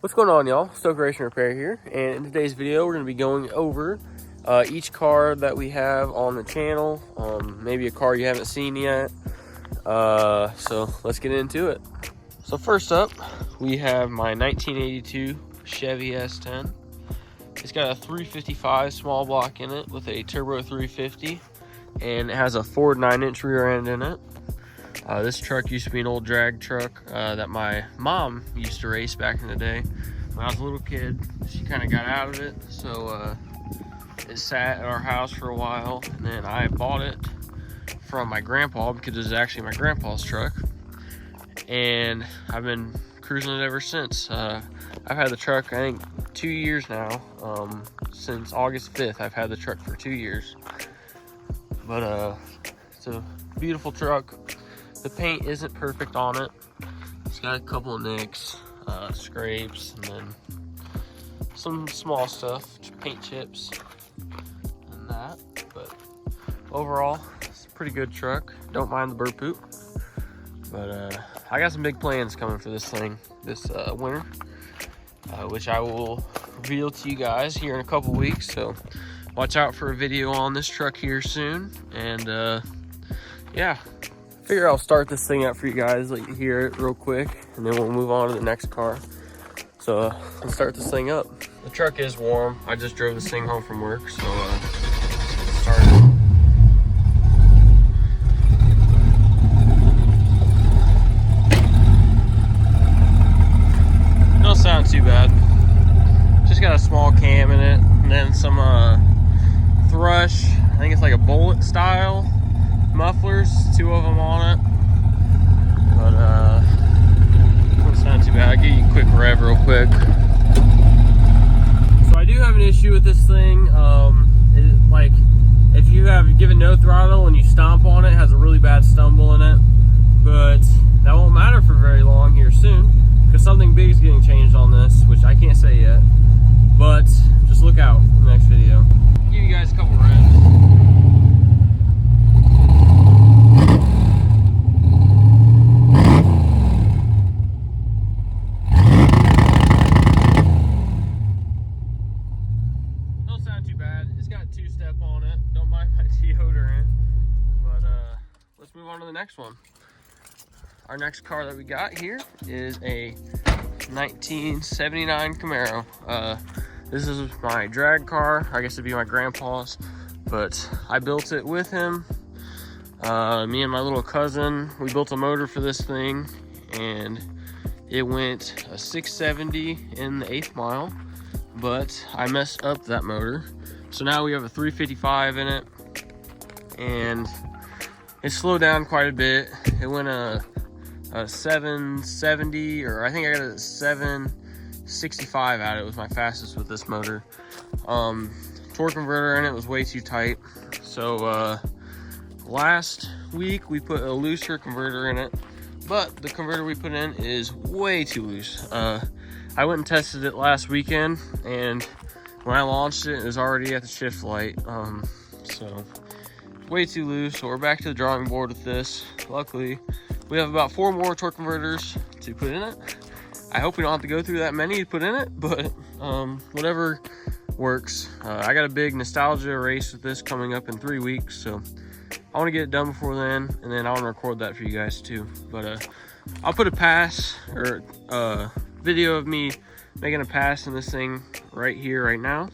What's going on, y'all? Stoke Racing Repair here, and in today's video we're going to be going over each car that we have on the channel, maybe a car you haven't seen yet, so let's get into it. So first up, we have my 1982 Chevy S10. It's got a 355 small block in it with a turbo 350, and it has a Ford 9-inch rear end in it. This truck used to be an old drag truck that my mom used to race back in the day. When I was a little kid, she kind of got out of it, so it sat at our house for a while, and then I bought it from my grandpa because it was actually my grandpa's truck, and I've been cruising it ever since. I've had the truck, I think, 2 years now. Since August 5th, I've had the truck for 2 years. But it's a beautiful truck. The paint isn't perfect on it. It's got a couple of nicks, scrapes, and then some small stuff, paint chips and that. But overall, it's a pretty good truck. Don't mind the bird poop. But I got some big plans coming for this thing this winter, which I will reveal to you guys here in a couple weeks. So watch out for a video on this truck here soon. And yeah. Figure I'll start this thing up for you guys, let you hear it real quick, and then we'll move on to the next car. So let's start this thing up. The truck is warm. I just drove this thing home from work, so start it. Don't sound too bad. Just got a small cam in it, and then some Thrush. I think it's like a bullet style mufflers, 2 of them on it, but don't sound too bad. I'll give you a quick rev real quick. So I do have an issue with this thing. Like, if you have given no throttle and you stomp on it, it has a really bad stumble in it, but that won't matter for very long here soon, because something big is getting changed on this, which I can't say yet, but just look out in the next video. I'll give you guys a couple revs. Let's move on to the next one. Our next car that we got here is a 1979 Camaro. This is my drag car. I guess it'd be my grandpa's, but I built it with him. Me and my little cousin, we built a motor for this thing, and it went a 670 in the 8th mile, but I messed up that motor. So now we have a 355 in it, and it slowed down quite a bit. It went a 770, or I think I got a 765 out of it. Was my fastest with this motor. Torque converter in it was way too tight. So last week we put a looser converter in it, but the converter we put in is way too loose. I went and tested it last weekend, and when I launched it, it was already at the shift light. So way too loose, so we're back to the drawing board with this. Luckily, we have about 4 more torque converters to put in it. I hope we don't have to go through that many to put in it, but whatever works. I got a big nostalgia race with this coming up in 3 weeks, so I want to get it done before then, and then I want to record that for you guys too. But I'll put a pass, or video of me making a pass in this thing right here, right now.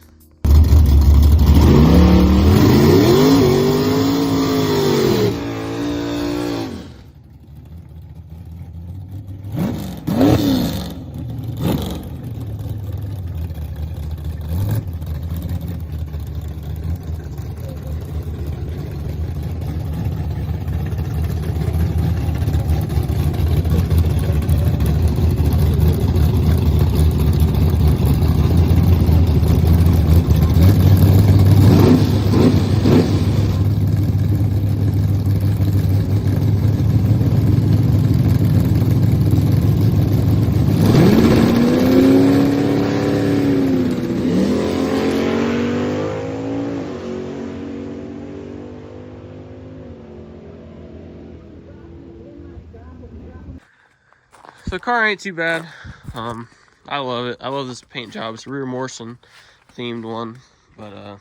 So the car ain't too bad. I love it. I love this paint job. It's a rear Morrison themed one. But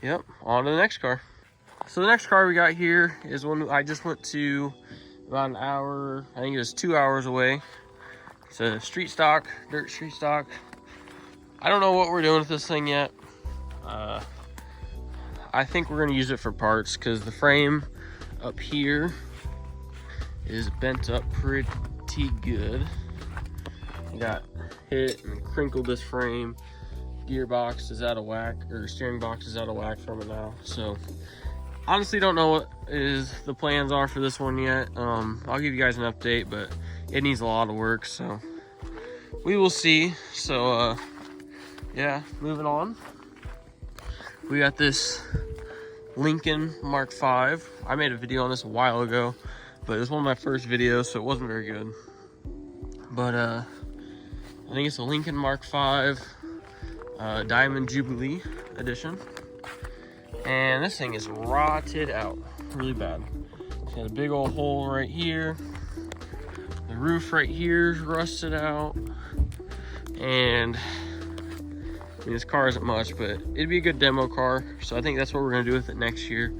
yep, on to the next car. So the next car we got here is one I just went to about an hour, I think it was 2 hours away. It's a street stock, dirt street stock. I don't know what we're doing with this thing yet. I think we're gonna use it for parts because the frame up here is bent up pretty good. I got hit and crinkled this frame. Gearbox is out of whack, or steering box is out of whack from it now. So honestly don't know what the plans are for this one yet. I'll give you guys an update, but it needs a lot of work, so we will see. So yeah, moving on. We got this Lincoln Mark V. I made a video on this a while ago, but it was one of my first videos, so it wasn't very good. But I think it's a Lincoln Mark V Diamond Jubilee edition. And this thing is rotted out really bad. It's got a big old hole right here. The roof right here is rusted out. And I mean, this car isn't much, but it'd be a good demo car. So I think that's what we're gonna do with it next year.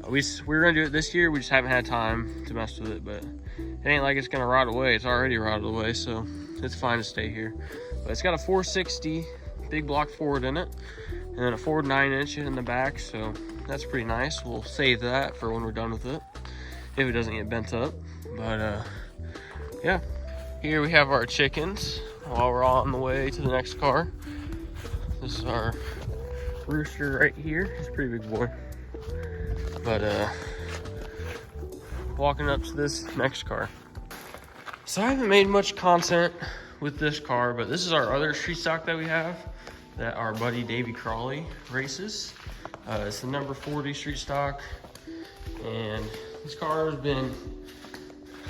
We're gonna do it this year. We just haven't had time to mess with it, but it ain't like it's gonna rot away. It's already rotted away, so it's fine to stay here. But it's got a 460 big block Ford in it, and then a Ford 9-inch in the back, so that's pretty nice. We'll save that for when we're done with it, if it doesn't get bent up. But yeah, here we have our chickens while we're on the way to the next car. This is our rooster right here. He's a pretty big boy. But walking up to this next car. So I haven't made much content with this car, but this is our other street stock that we have that our buddy Davey Crawley races. It's the number 40 street stock, and this car has been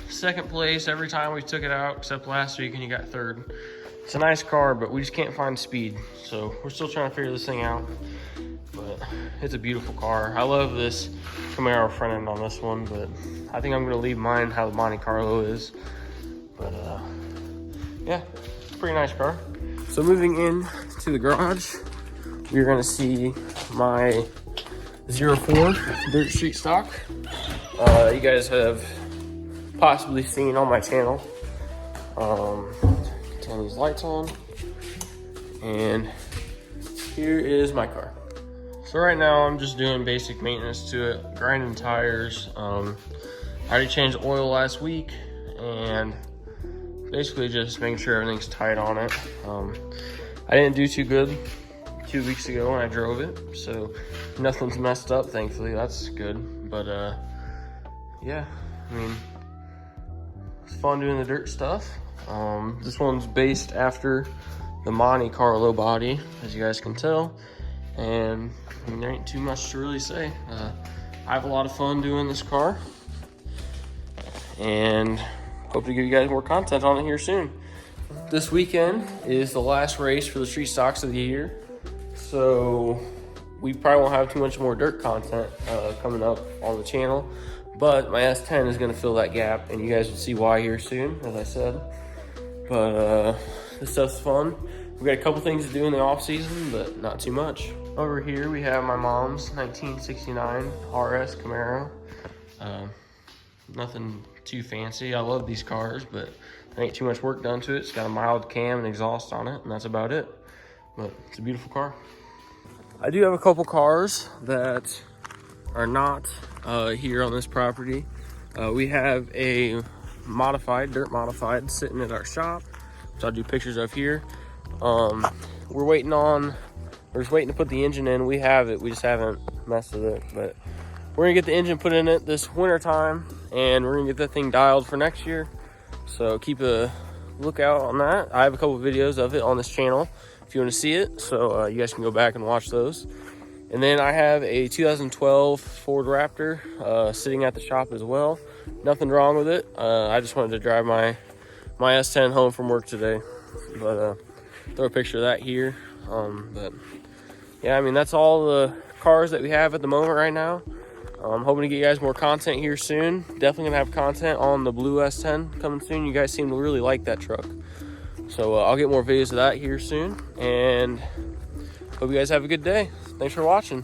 second place every time we took it out, except last week, and he got third. It's a nice car, but we just can't find speed, so we're still trying to figure this thing out. But it's a beautiful car. I love this Camaro front end on this one, but I think I'm gonna leave mine how the Monte Carlo is. But yeah, it's a pretty nice car. So moving in to the garage, you're gonna see my 04 dirt street stock. You guys have possibly seen on my channel. Turn these lights on, and here is my car. So right now I'm just doing basic maintenance to it, grinding tires. I already changed oil last week, and basically just making sure everything's tight on it. I didn't do too good 2 weeks ago when I drove it, so nothing's messed up, thankfully. That's good. But yeah, I mean, it's fun doing the dirt stuff. This one's based after the Monte Carlo body, as you guys can tell, and I mean, there ain't too much to really say. I have a lot of fun doing this car, and hope to give you guys more content on it here soon. This weekend is the last race for the street stocks of the year, so we probably won't have too much more dirt content coming up on the channel, but my S10 is going to fill that gap, and you guys will see why here soon, as I said. But this stuff's fun. We got a couple things to do in the off season, but not too much. Over here we have my mom's 1969 RS Camaro. Nothing too fancy. I love these cars, but there ain't too much work done to it. It's got a mild cam and exhaust on it, and that's about it. But it's a beautiful car. I do have a couple cars that are not here on this property. We have a modified, dirt modified, sitting at our shop, which I'll do pictures of here. We're just waiting to put the engine in. We have it, we just haven't messed with it, but we're gonna get the engine put in it this winter time, and we're gonna get that thing dialed for next year. So keep a lookout on that. I have a couple of videos of it on this channel if you want to see it, so you guys can go back and watch those. And then I have a 2012 Ford Raptor sitting at the shop as well. Nothing wrong with it. I just wanted to drive my S10 home from work today, but throw a picture of that here. But yeah, I mean, that's all the cars that we have at the moment right now. I'm hoping to get you guys more content here soon. Definitely gonna have content on the blue S10 coming soon. You guys seem to really like that truck. So I'll get more videos of that here soon, and hope you guys have a good day. Thanks for watching.